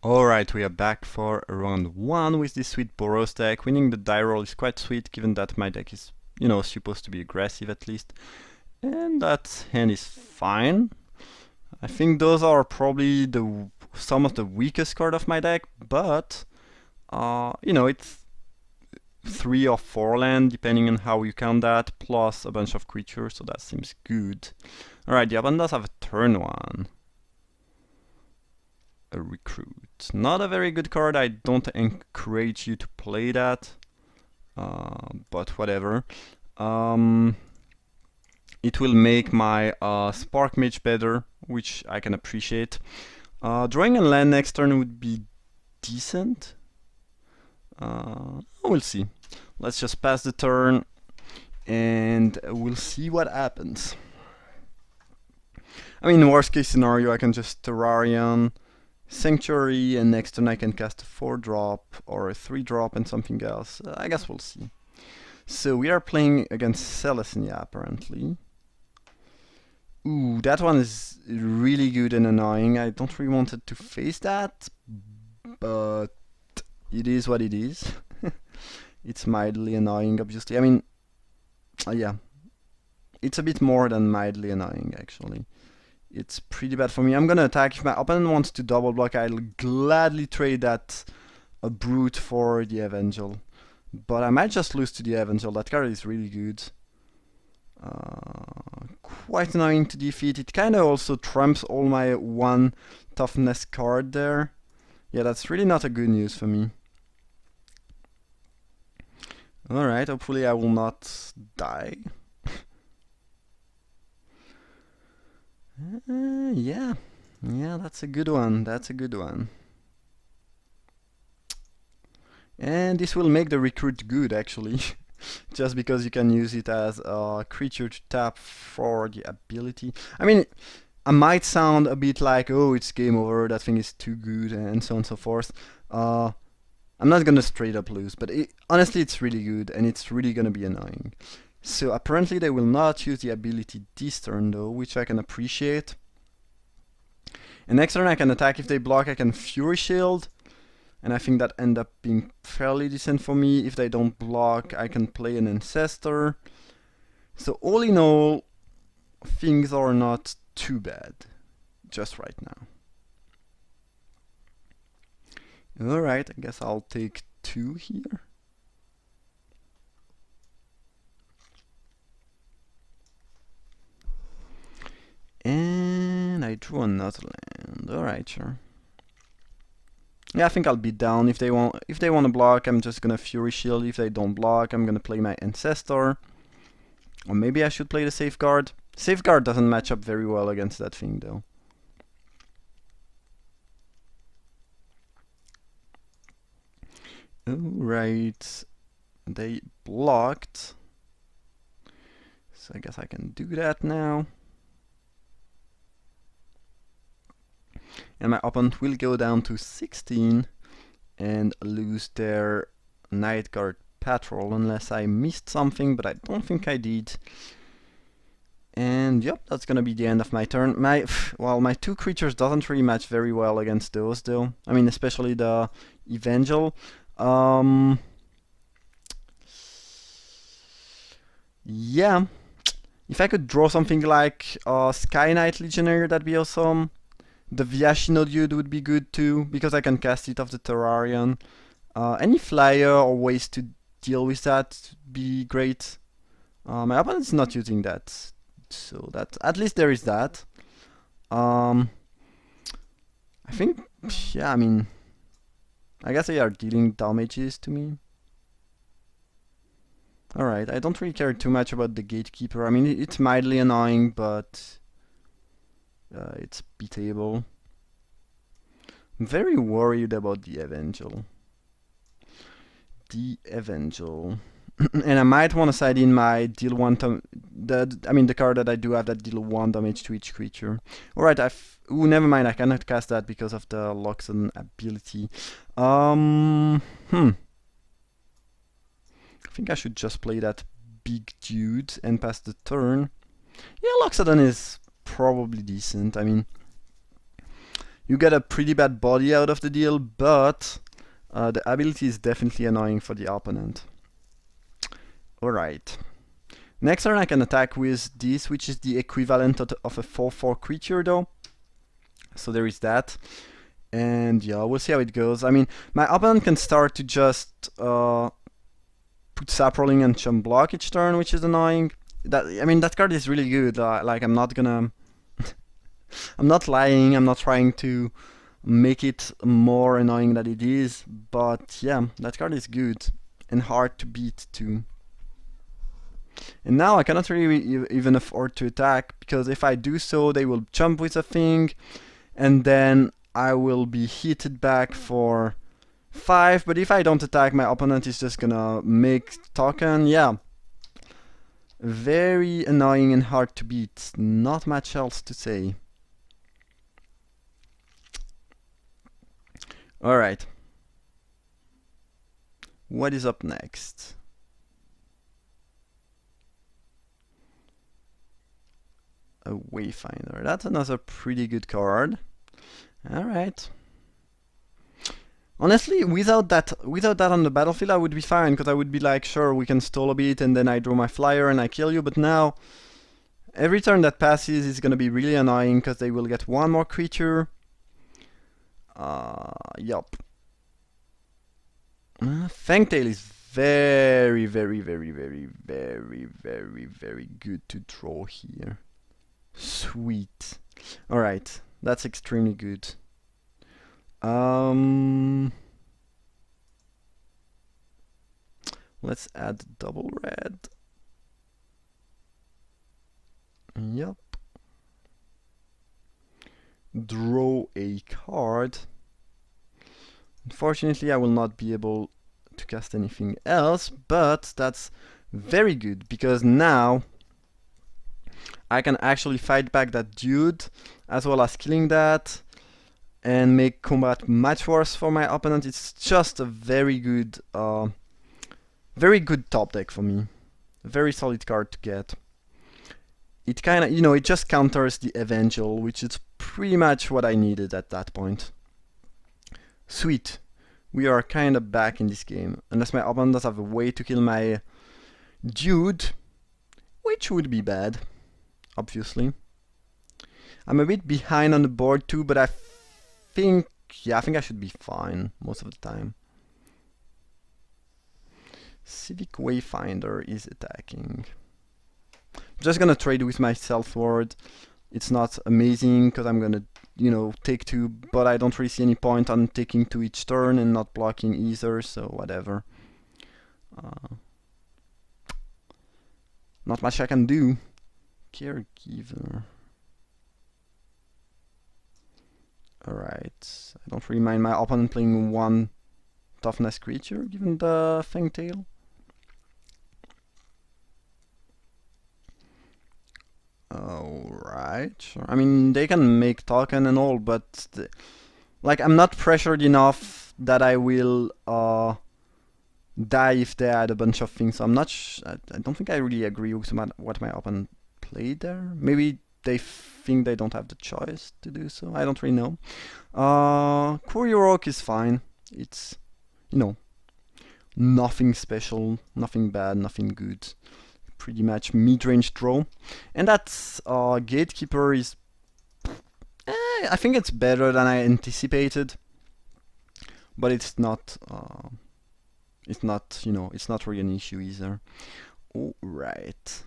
Alright, we are back for round 1 with this sweet Boros deck. Winning the die roll is quite sweet, given that my deck is, supposed to be aggressive at least. And that hand is fine. I think those are probably some of the weakest card of my deck, but, it's 3 or 4 land, depending on how you count that, plus a bunch of creatures, so that seems good. Alright, the opponent does have a turn 1. A recruit. Not a very good card. I don't encourage you to play that, but whatever. It will make my Spark Mage better, which I can appreciate. Drawing a land next turn would be decent. We'll see. Let's just pass the turn and we'll see what happens. I mean, worst case scenario, I can just Terrarion, Sanctuary, and next turn I can cast a 4-drop or a 3-drop and something else. I guess we'll see. So we are playing against Celestia apparently. Ooh, that one is really good and annoying. I don't really wanted to face that, but it is what it is. It's mildly annoying, obviously. I mean, yeah. It's a bit more than mildly annoying, actually. It's pretty bad for me. I'm gonna attack. If my opponent wants to double block, I'll gladly trade that Brute for the Evangel. But I might just lose to the Evangel. That card is really good. Quite annoying to defeat. It kinda also trumps all my 1 toughness card there. Yeah, that's really not a good news for me. Alright, hopefully I will not die. Yeah, that's a good one. That's a good one. And this will make the recruit good, actually. Just because you can use it as a creature to tap for the ability. I mean, I might sound a bit like, oh, it's game over, that thing is too good, and so on and so forth. I'm not gonna straight up lose, but honestly, it's really good, and it's really gonna be annoying. So apparently they will not use the ability this turn though, which I can appreciate. And next turn I can attack. If they block, I can Fury Shield. And I think that ends up being fairly decent for me. If they don't block, I can play an Ancestor. So all in all, things are not too bad just right now. Alright, I guess I'll take 2 here. And I drew another land. Alright, sure. Yeah, I think I'll be down. If they want to block, I'm just gonna Fury Shield. If they don't block, I'm gonna play my Ancestor. Or maybe I should play the Safeguard. Safeguard doesn't match up very well against that thing though. Alright. They blocked. So I guess I can do that now. And my opponent will go down to 16 and lose their Night Guard Patrol unless I missed something, but I don't think I did. And yep, that's gonna be the end of my turn. My 2 creatures doesn't really match very well against those though. I mean, especially the Evangel. Yeah, if I could draw something like Sky Knight Legionnaire, that'd be awesome. The Vyashino Dude would be good too, because I can cast it off the Terrarion. Any flyer or ways to deal with that would be great. My opponent's not using that, so that at least there is that. I think, yeah, I mean, I guess they are dealing damages to me. Alright, I don't really care too much about the Gatekeeper. I mean, it's mildly annoying, but it's beatable. I'm very worried about the Evangel. And I might want to side in my deal 1 the card that I do have that deal 1 damage to each creature. Alright, never mind, I cannot cast that because of the Loxodon ability. I think I should just play that big dude and pass the turn. Yeah, Loxodon is probably decent. I mean, You get a pretty bad body out of the deal, but the ability is definitely annoying for the opponent. Alright. Next turn I can attack with this, which is the equivalent of a 4/4 creature though. So there is that. And yeah, we'll see how it goes. I mean, my opponent can start to just put Sap Rolling and Chump Block each turn, which is annoying. That card is really good. Like, I'm not gonna... I'm not lying, I'm not trying to make it more annoying than it is. But yeah, that card is good. And hard to beat too. And now I cannot really even afford to attack, because if I do so, they will jump with a thing. And then I will be heated back for 5, but if I don't attack, my opponent is just gonna make token. Yeah. Very annoying and hard to beat. Not much else to say. Alright. What is up next? A Wayfinder. That's another pretty good card. Alright. Honestly, without that on the battlefield, I would be fine, because I would be like, sure, we can stall a bit, and then I draw my flyer and I kill you. But now, every turn that passes is gonna be really annoying, because they will get one more creature. Yup. Fangtail is very, very, very, very, very, very, very good to draw here. Sweet. Alright, that's extremely good. Let's add double red. Yup. Draw a card. Unfortunately, I will not be able to cast anything else, but that's very good, because now I can actually fight back that dude, as well as killing that, and make combat much worse for my opponent. It's just a very good top deck for me. A very solid card to get. It kinda, it just counters the Evangel, which is pretty much what I needed at that point. Sweet. We are kinda back in this game. Unless my opponent does have a way to kill my dude, which would be bad, obviously. I'm a bit behind on the board too, but I think I should be fine most of the time. Civic Wayfinder is attacking. Just gonna trade with my Stealth Ward. It's not amazing, because I'm gonna, take 2, but I don't really see any point on taking 2 each turn and not blocking either, so whatever. Not much I can do. Caregiver. Alright, I don't really mind my opponent playing 1 toughness creature, given the Fangtail. Alright, sure. I mean, they can make token and all, but I'm not pressured enough that I will die if they add a bunch of things. So I'm not. I don't think I really agree with what my opponent played there. Maybe they think they don't have the choice to do so. I don't really know. Courier Oak is fine. It's, nothing special, nothing bad, nothing good. Pretty much mid-range draw. And that's Gatekeeper is... I think it's better than I anticipated. But it's not... it's not really an issue either. Alright.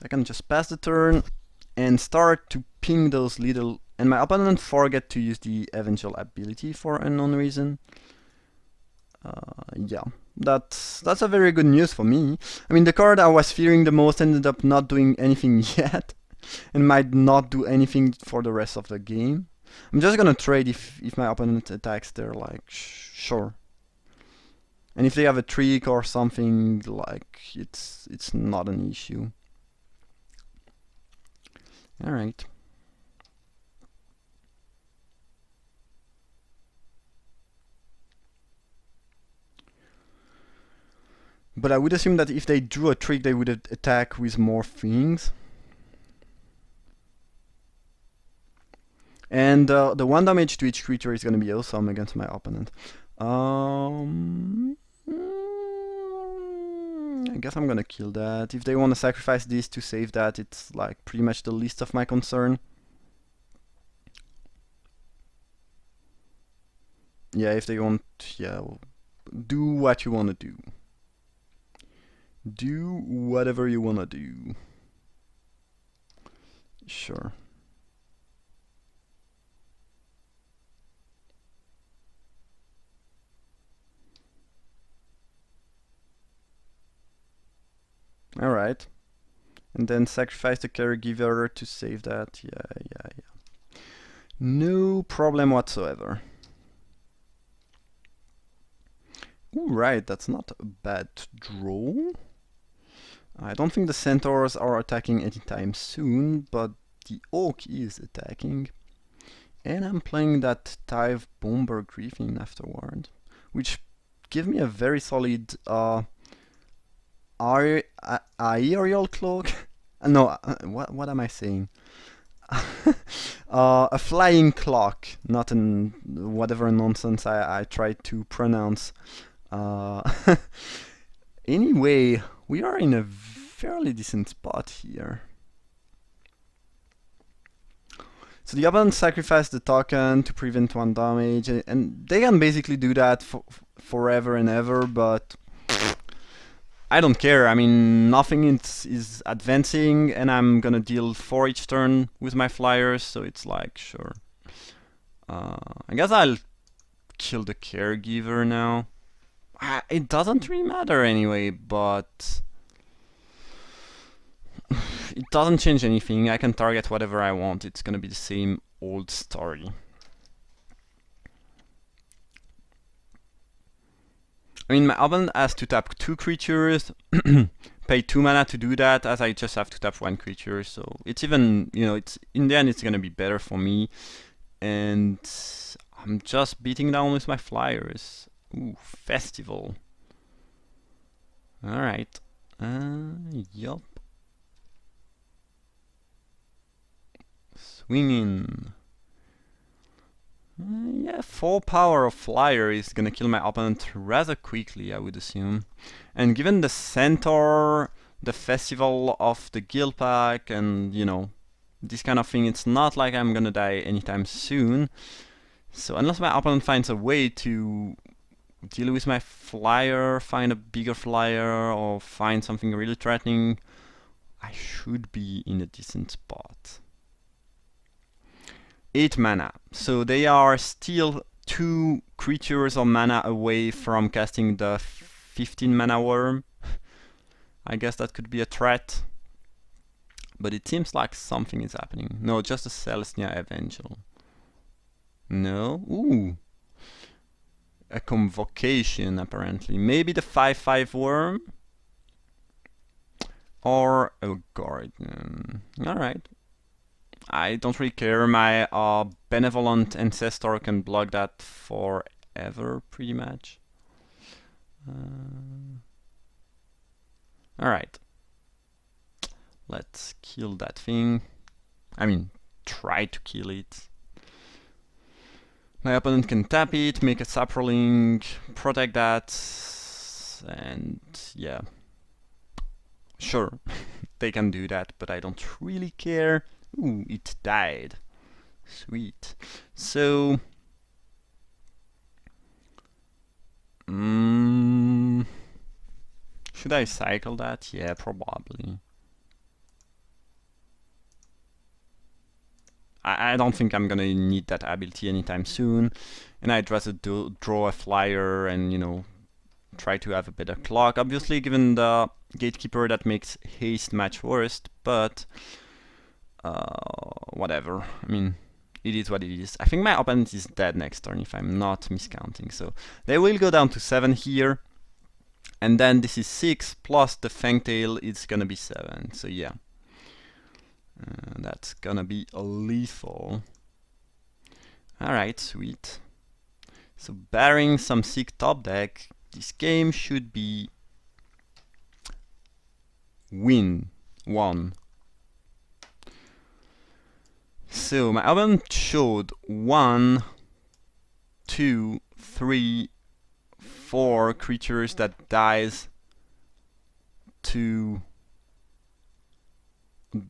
I can just pass the turn and start to ping those little... And my opponent forget to use the Evangel ability for unknown reason. Yeah, that's a very good news for me. I mean, the card I was fearing the most ended up not doing anything yet, and might not do anything for the rest of the game. I'm just gonna trade if my opponent attacks there, sure. And if they have a trick or something, it's not an issue. Alright. But I would assume that if they drew a trick, they would attack with more things. And the 1 damage to each creature is gonna be awesome against my opponent. I guess I'm gonna kill that. If they want to sacrifice this to save that, it's like pretty much the least of my concern. Yeah, if they want, yeah, do what you want to do. Do whatever you want to do. Sure. Alright. And then sacrifice the caregiver to save that. Yeah. No problem whatsoever. Ooh, right, that's not a bad draw. I don't think the centaurs are attacking anytime soon, but the orc is attacking. And I'm playing that Tive Bomber Griffin afterward, which give me a very solid aerial cloak. No, what am I saying? A flying clock, not an whatever nonsense I tried to pronounce. Anyway, we are in a fairly decent spot here. So the opponent sacrificed the token to prevent 1 damage, and they can basically do that forever and ever, but I don't care. I mean, nothing is advancing, and I'm gonna deal 4 each turn with my flyers, so it's like, sure. I guess I'll kill the caregiver now. It doesn't really matter anyway, but it doesn't change anything. I can target whatever I want. It's gonna be the same old story. I mean, my opponent has to tap 2 creatures, pay 2 mana to do that, as I just have to tap 1 creature. So it's even, you know, it's in the end it's gonna be better for me. And I'm just beating down with my flyers. Ooh, festival. Alright. Yup. Swinging. Yeah, 4 power of flyer is gonna kill my opponent rather quickly, I would assume. And given the centaur, the festival of the Guildpact, and you know, this kind of thing, it's not like I'm gonna die anytime soon. So unless my opponent finds a way to deal with my flyer, find a bigger flyer, or find something really threatening, I should be in a decent spot. 8 mana. So they are still 2 creatures or mana away from casting the 15 mana worm. I guess that could be a threat. But it seems like something is happening. No, just a Selesnya Evangel. No? Ooh. A convocation, apparently. Maybe the 5/5 worm? Or a guardian. Alright. I don't really care. My benevolent ancestor can block that forever, pretty much. Alright. Let's kill that thing. I mean, try to kill it. My opponent can tap it, make a saproling, protect that, and yeah. Sure, they can do that, but I don't really care. Ooh, it died. Sweet. So... should I cycle that? Yeah, probably. I don't think I'm gonna need that ability anytime soon, and I'd rather draw a flyer and, you know, try to have a better clock. Obviously, given the gatekeeper, that makes haste much worse, but whatever. I mean, it is what it is. I think my opponent is dead next turn, if I'm not miscounting, so they will go down to 7 here, and then this is 6, plus the Fangtail, it's gonna be 7, so yeah. That's gonna be lethal. Alright, sweet. So barring some sick top deck, this game should be won. So my opponent showed 1, 2, 3, 4 creatures that dies to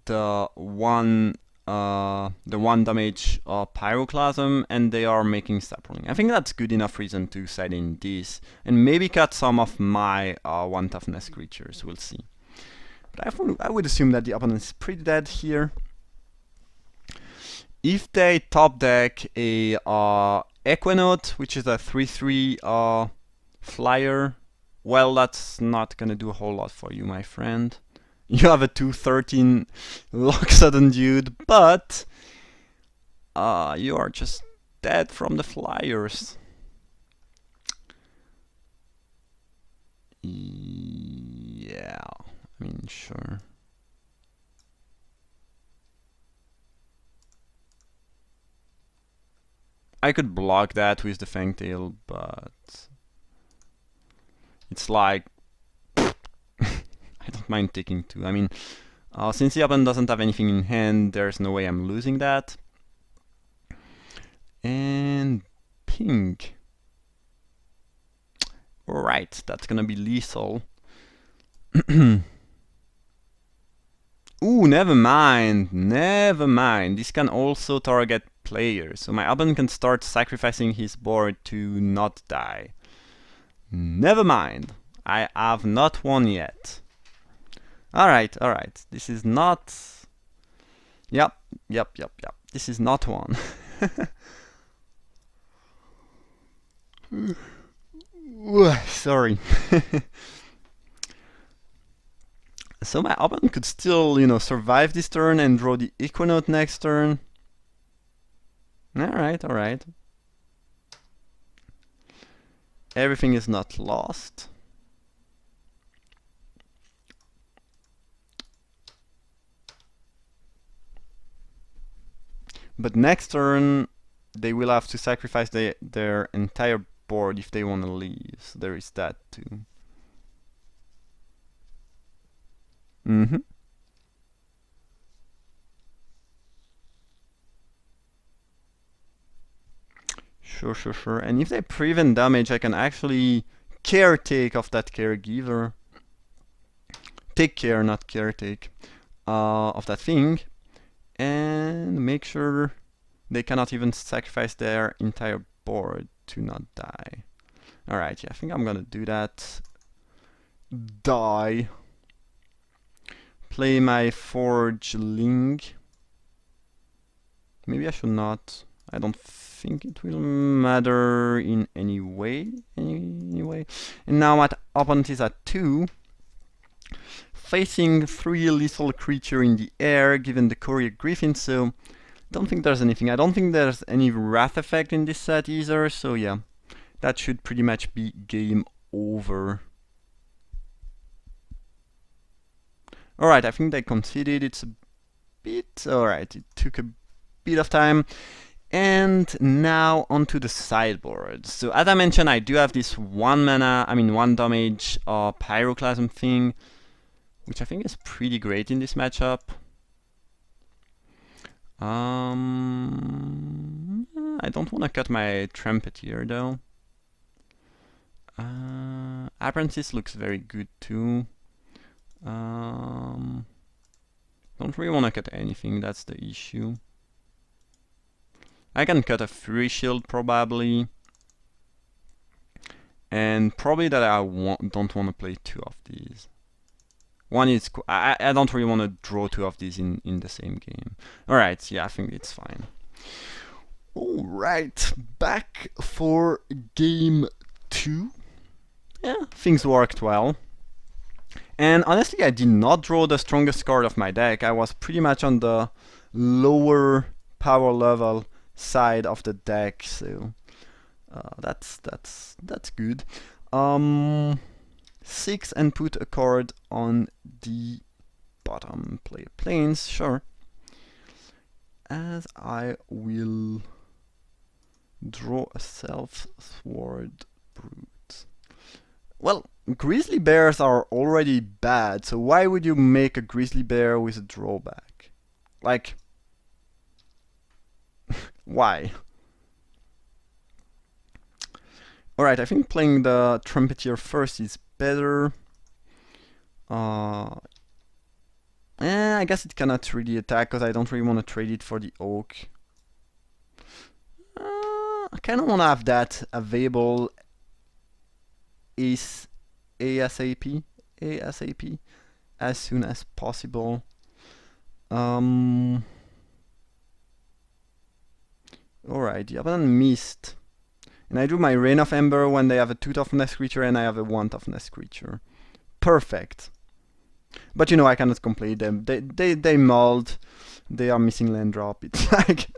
the one damage Pyroclasm, and they are making Sideboarding. I think that's good enough reason to side in this, and maybe cut some of my 1 toughness creatures. We'll see. But I would assume that the opponent is pretty dead here. If they top deck a Equinote, which is a 3/3 flyer, well, that's not gonna do a whole lot for you, my friend. You have a 2/13 lock sudden dude, but you are just dead from the flyers. Yeah, I mean, sure. I could block that with the Fangtail, but it's like I don't mind taking 2. I mean, since the opponent doesn't have anything in hand, there's no way I'm losing that. And pink. Alright, that's gonna be lethal. Ooh, never mind, never mind. This can also target players, so my opponent can start sacrificing his board to not die. Never mind, I have not won yet. Alright, this is not... Yep. This is not one. Sorry. So my opponent could still, survive this turn and draw the Equinote next turn. Alright. Everything is not lost. But next turn, they will have to sacrifice their entire board if they want to leave. So there is that too. Sure. And if they prevent damage, I can actually caretake of that caregiver. Take care, not caretake, of that thing. And make sure they cannot even sacrifice their entire board to not die. Alright, yeah, I think I'm gonna do that. Die. Play my Forgeling. Maybe I should not. I don't think it will matter in any way. Anyway. And now my opponent is at 2. Facing 3 lethal creature in the air, given the Courier Griffin, so don't think there's anything. I don't think there's any Wrath effect in this set either, so yeah. That should pretty much be game over. Alright, I think they conceded. It's a bit... Alright, it took a bit of time. And now onto the sideboard. So as I mentioned, I do have this 1 damage Pyroclasm thing, which I think is pretty great in this matchup. I don't want to cut my Trumpeter though. Apprentice looks very good too. Don't really want to cut anything, that's the issue. I can cut a Fury Shield probably. And probably that I don't want to play 2 of these. One is I don't really want to draw 2 of these in the same game. Alright, yeah, I think it's fine. Alright, back for game 2. Yeah, things worked well. And honestly, I did not draw the strongest card of my deck. I was pretty much on the lower power level side of the deck, so that's good. 6 and put a card on the bottom. Play planes, sure. As I will draw a Self-Sword Brute. Well, Grizzly Bears are already bad, so why would you make a Grizzly Bear with a drawback? Like, Why? Alright, I think playing the Trumpeter first is better. I guess it cannot really attack because I don't really want to trade it for the Oak. I kind of want to have that available ASAP as soon as possible. Alright, the opponent missed. And I do my Rain of Ember when they have a 2 toughness creature and I have a 1 toughness creature. Perfect. But you know, I cannot complain them. They mulled. They are missing land drop. It's like,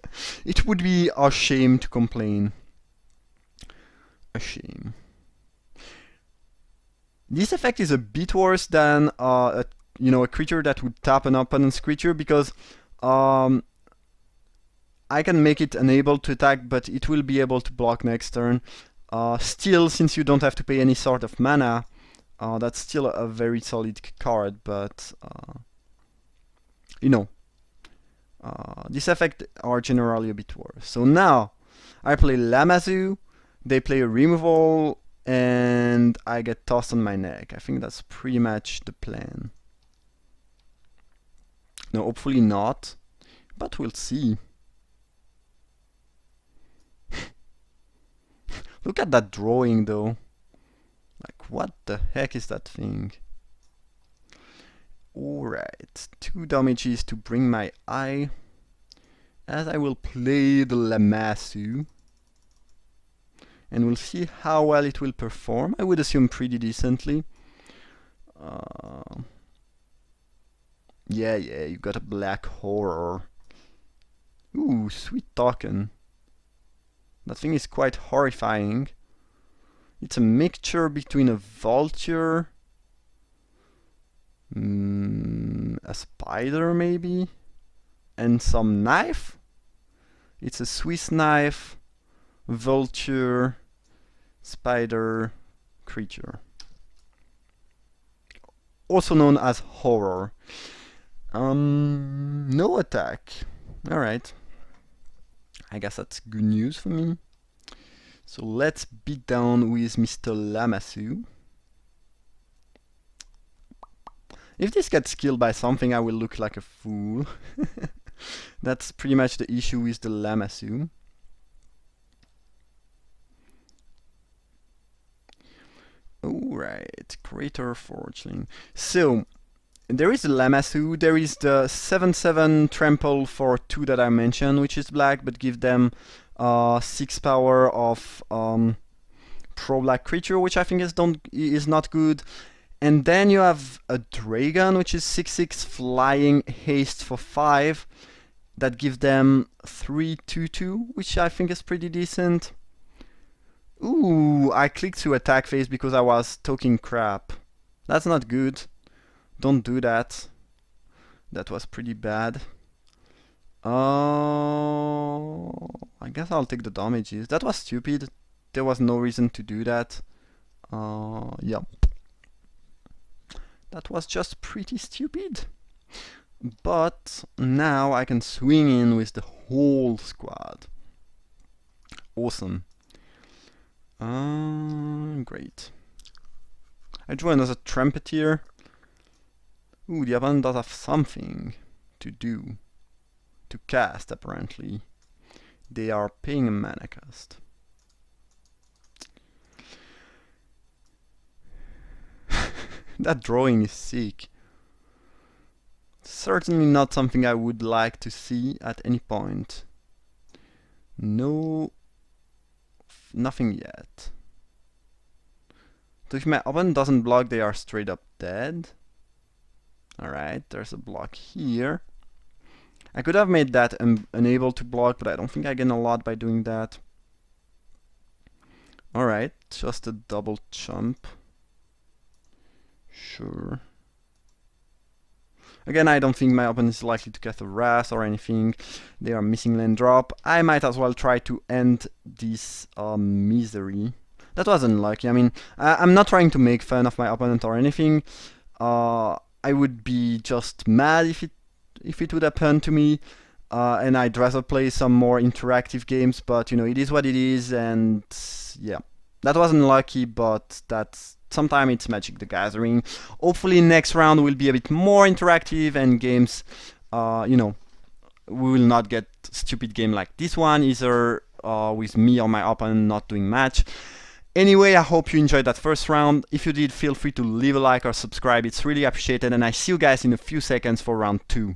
it would be a shame to complain. A shame. This effect is a bit worse than a creature that would tap an opponent's creature, because I can make it unable to attack, but it will be able to block next turn. Still, since you don't have to pay any sort of mana, that's still a very solid card, but these effects are generally a bit worse. So now I play Lamazoo, they play a removal, and I get tossed on my neck. I think that's pretty much the plan. No, hopefully not, but we'll see. Look at that drawing though. Like, what the heck is that thing? Alright, 2 damages to bring my eye, as I will play the Lamazoo. And we'll see how well it will perform. I would assume pretty decently. Yeah, you got a black horror. Ooh, sweet token. That thing is quite horrifying. It's a mixture between a vulture, a spider maybe, and some knife. It's a Swiss knife, vulture, spider creature, also known as horror. No attack. Alright, I guess that's good news for me. So let's beat down with Mr. Lamazoo. If this gets killed by something, I will look like a fool. That's pretty much the issue with the Lamazoo. Alright, Crater Forgeling. So, there is the Lamazoo, there is the 7/7 trample for 2 that I mentioned, which is black, but give them 6 power of pro-black creature, which I think is not good. And then you have a Dragon, which is 6/6 flying haste for 5, that gives them 3/2/2, which I think is pretty decent. Ooh, I clicked to attack phase because I was talking crap. That's not good. Don't do that. That was pretty bad. I guess I'll take the damages. That was stupid. There was no reason to do that. Yeah. That was just pretty stupid. But now I can swing in with the whole squad. Awesome. Great. I drew another Trumpeter. Ooh, the opponent does have something to do. To cast, apparently. They are paying a mana cost. That drawing is sick. Certainly not something I would like to see at any point. No, nothing yet. So if my opponent doesn't block, they are straight up dead. Alright, there's a block here. I could have made that unable to block, but I don't think I gain a lot by doing that. Alright, just a double chump. Sure. Again, I don't think my opponent is likely to cast a Wrath or anything. They are missing land drop. I might as well try to end this misery. That was unlucky. I mean, I'm not trying to make fun of my opponent or anything. I would be just mad if it would happen to me. and I'd rather play some more interactive games, but you know, it is what it is, and yeah, that was unlucky, but that's sometimes it's Magic the Gathering. Hopefully next round will be a bit more interactive and games, you know, we will not get stupid game like this one, either with me or my opponent not doing match. Anyway, I hope you enjoyed that first round. If you did, feel free to leave a like or subscribe, it's really appreciated, and I see you guys in a few seconds for round 2.